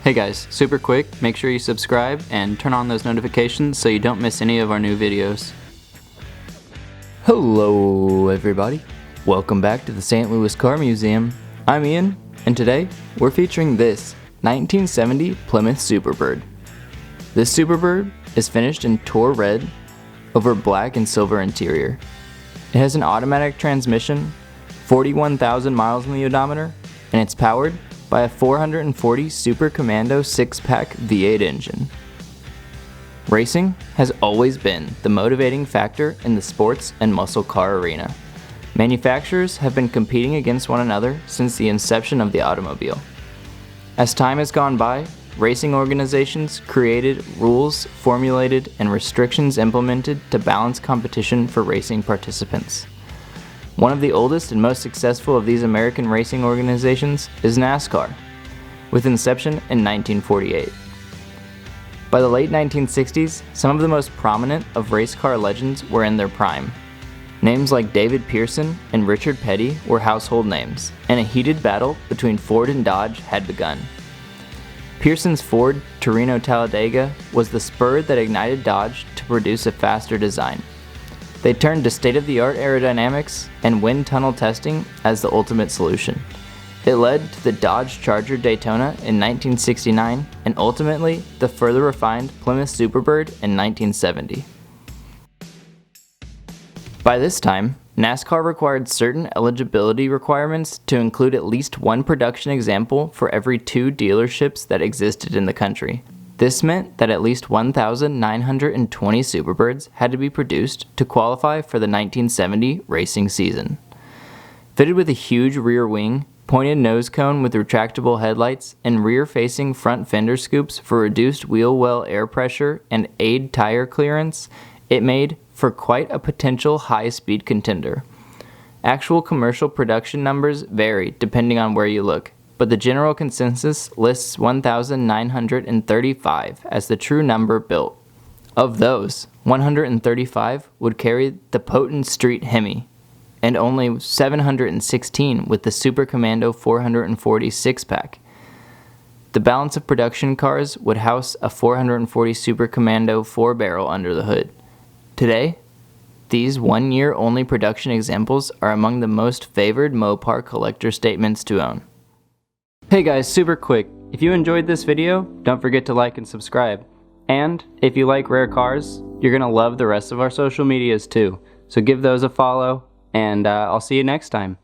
Hey guys, super quick, make sure you subscribe and turn on those notifications so you don't miss any of our new videos. Hello everybody, welcome back to the St. Louis Car Museum. I'm Ian, and today we're featuring this 1970 Plymouth Superbird. This Superbird is finished in Tor-Red over black and silver interior. It has an automatic transmission, 41,000 miles on the odometer, and it's powered by a 440 Super Commando 6-pack V8 engine. Racing has always been the motivating factor in the sports and muscle car arena. Manufacturers have been competing against one another since the inception of the automobile. As time has gone by, racing organizations created rules, formulated, and restrictions implemented to balance competition for racing participants. One of the oldest and most successful of these American racing organizations is NASCAR, with inception in 1948. By the late 1960s, some of the most prominent of race car legends were in their prime. Names like David Pearson and Richard Petty were household names, and a heated battle between Ford and Dodge had begun. Pearson's Ford Torino Talladega was the spur that ignited Dodge to produce a faster design. They turned to state-of-the-art aerodynamics and wind tunnel testing as the ultimate solution. It led to the Dodge Charger Daytona in 1969 and ultimately the further refined Plymouth Superbird in 1970. By this time, NASCAR required certain eligibility requirements to include at least one production example for every 2 dealerships that existed in the country. This meant that at least 1,920 Superbirds had to be produced to qualify for the 1970 racing season. Fitted with a huge rear wing, pointed nose cone with retractable headlights, and rear-facing front fender scoops for reduced wheel well air pressure and aid tire clearance, it made for quite a potential high-speed contender. Actual commercial production numbers vary depending on where you look, but the general consensus lists 1,935 as the true number built. Of those, 135 would carry the potent street Hemi, and only 716 with the Super Commando 440 6-pack. The balance of production cars would house a 440 Super Commando 4-barrel under the hood. Today, these one-year-only production examples are among the most favored MOPAR collector statements to own. Hey guys, super quick, if you enjoyed this video, don't forget to like and subscribe. And if you like rare cars, you're gonna love the rest of our social medias too. So give those a follow, and I'll see you next time.